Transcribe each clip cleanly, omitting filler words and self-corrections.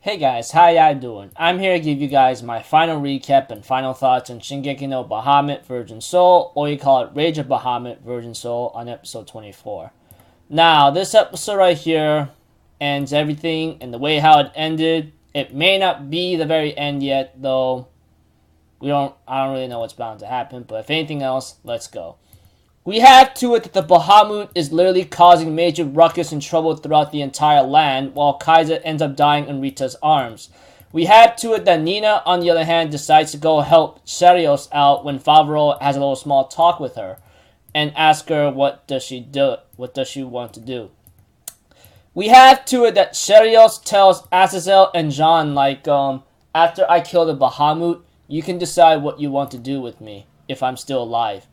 Hey guys, how y'all doing? I'm here to give you guys my final recap and final thoughts on Shingeki no Bahamut Virgin Soul, or you call it Rage of Bahamut Virgin Soul on episode 24. Now, this episode right here ends everything, and the way how it ended, it may not be the very end yet, though I don't really know what's bound to happen, but if anything else, let's go. We have to it that the Bahamut is literally causing major ruckus and trouble throughout the entire land, while Kaiser ends up dying in Rita's arms. We have to it that Nina, on the other hand, decides to go help Sharios out when Favreau has a little small talk with her and ask her what does she want to do. We have to it that Sharios tells Azazel and Jean, after I kill the Bahamut, you can decide what you want to do with me, if I'm still alive.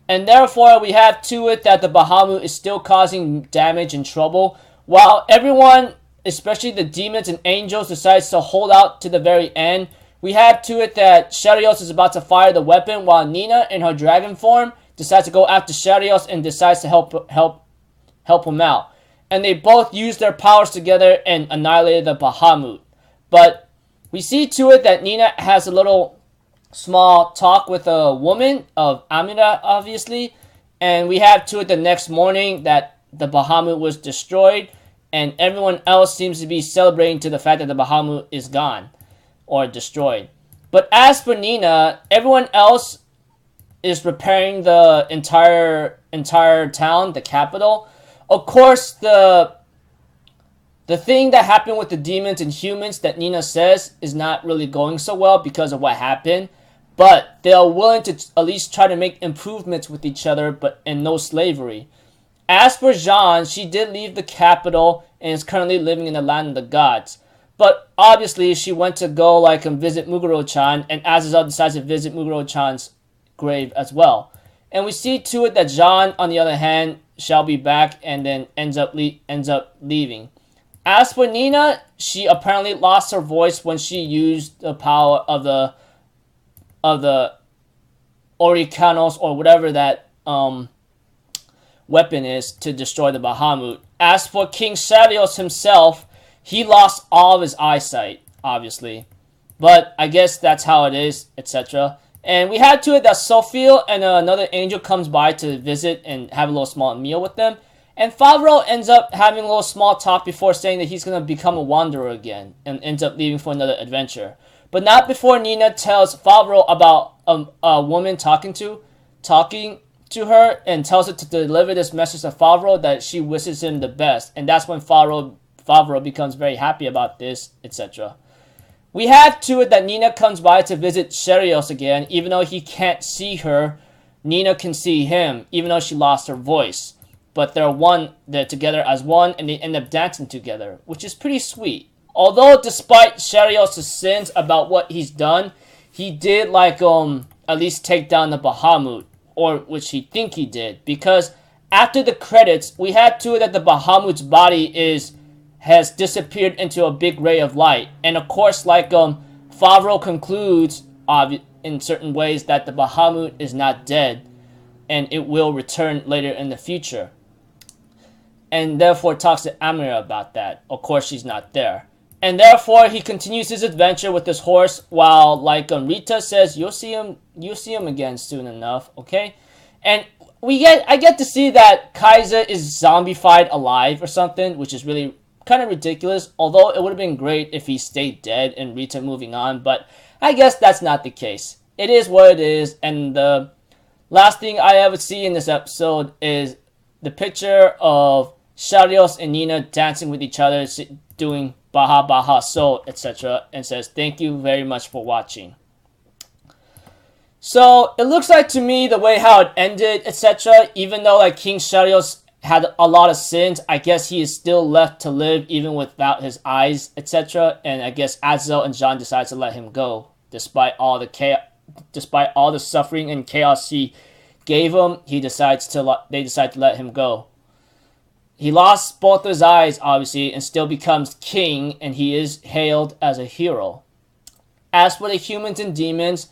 And therefore, we have to it that the Bahamut is still causing damage and trouble, while everyone, especially the demons and angels, decides to hold out to the very end. We have to it that Sharios is about to fire the weapon, while Nina, in her dragon form, decides to go after Sharios and decides to help him out. And they both use their powers together and annihilate the Bahamut. But we see to it that Nina has a little small talk with a woman of Amira, obviously, and we have to it the next morning that the Bahamut was destroyed, and everyone else seems to be celebrating to the fact that the Bahamut is gone or destroyed. But as for Nina, everyone else is repairing the entire town, the capital. Of course, the thing that happened with the demons and humans that Nina says is not really going so well because of what happened. But they are willing to at least try to make improvements with each other, but in no slavery. As for Jean, she did leave the capital and is currently living in the land of the gods. But obviously, she went to go and visit Muguro-chan, and Azazel decides to visit Muguro-chan's grave as well. And we see to it that Jean, on the other hand, shall be back and then ends up leaving. As for Nina, she apparently lost her voice when she used the power of the Oricanos or whatever that weapon is to destroy the Bahamut. As for King Sharios himself, he lost all of his eyesight, obviously. But I guess that's how it is, etc. And we had to it that Sophia and another angel comes by to visit and have a little small meal with them. And Favreau ends up having a little small talk before saying that he's going to become a wanderer again and ends up leaving for another adventure. But not before Nina tells Favreau about a woman talking to her and tells her to deliver this message to Favreau that she wishes him the best. And that's when Favreau becomes very happy about this, etc. We have to it that Nina comes by to visit Sharios again. Even though he can't see her, Nina can see him, even though she lost her voice. But they're together as one, and they end up dancing together, which is pretty sweet. Although, despite Sharios' sins about what he's done, he did at least take down the Bahamut, or which he think he did, because after the credits, we had to that the Bahamut's body has disappeared into a big ray of light, and of course, Favreau concludes in certain ways that the Bahamut is not dead, and it will return later in the future, and therefore talks to Amira about that. Of course, she's not there. And therefore, he continues his adventure with this horse while, Rita says, you'll see him again soon enough, okay? And I get to see that Kaiser is zombified alive or something, which is really kind of ridiculous, although it would have been great if he stayed dead and Rita moving on, but I guess that's not the case. It is what it is, and the last thing I ever see in this episode is the picture of Sharios and Nina dancing with each other, doing Baha Baha So, etc. and says, thank you very much for watching. So, it looks like to me the way how it ended, etc. Even though King Sharios had a lot of sins, I guess he is still left to live even without his eyes, etc. And I guess Azazel and Jean decides to let him go. Despite all the suffering and chaos he gave him, they decide to let him go. He lost both his eyes, obviously, and still becomes king, and he is hailed as a hero. As for the humans and demons,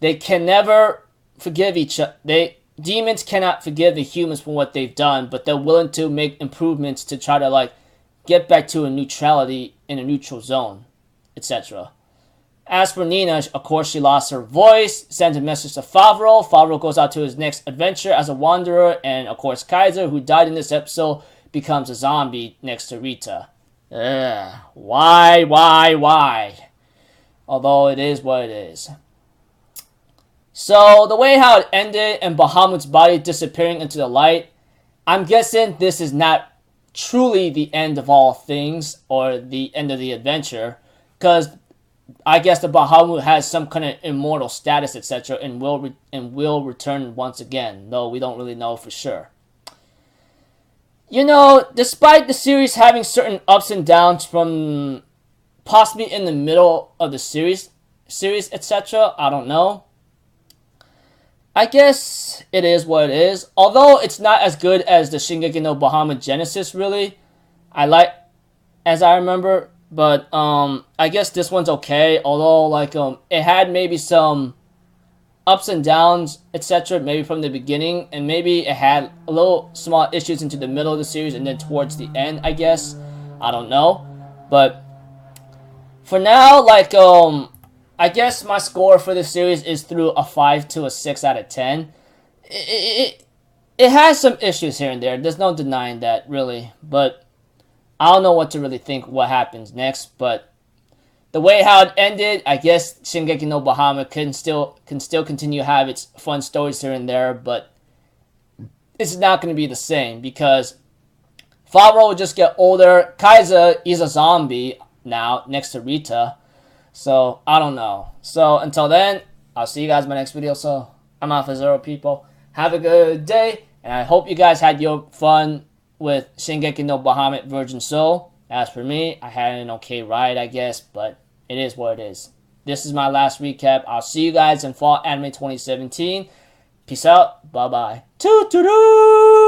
they can never forgive each other. Demons cannot forgive the humans for what they've done, but they're willing to make improvements to try to get back to a neutrality in a neutral zone. etc. As for Nina, of course, she lost her voice, sends a message to Favreau. Favreau goes out to his next adventure as a wanderer, and of course, Kaiser, who died in this episode, becomes a zombie next to Rita. Ugh. Why? Although it is what it is. So, the way how it ended and Bahamut's body disappearing into the light, I'm guessing this is not truly the end of all things or the end of the adventure, because I guess the Bahamut has some kind of immortal status, etc., and will return once again, though we don't really know for sure. You know, despite the series having certain ups and downs from possibly in the middle of the series, etc., I don't know. I guess it is what it is. Although it's not as good as the Shingeki no Bahamut Genesis, really. As I remember. But, I guess this one's okay. Although, it had maybe some ups and downs, etc. Maybe from the beginning. And maybe it had a little small issues into the middle of the series and then towards the end, I guess. I don't know. But, for now, I guess my score for this series is through a 5 to a 6 out of 10. It has some issues here and there. There's no denying that, really. But I don't know what to really think what happens next. But the way how it ended, I guess Shingeki no Bahamut can still continue to have its fun stories here and there. But it's not going to be the same because Favreau will just get older. Kaiser is a zombie now next to Rita. So, I don't know. So, until then, I'll see you guys in my next video. So, I'm Alpha Zero, people. Have a good day. And I hope you guys had your fun with Shingeki no Bahamut Virgin Soul. As for me, I had an okay ride, I guess. But it is what it is. This is my last recap. I'll see you guys in Fall Anime 2017. Peace out. Bye-bye. Toot-toot-toot!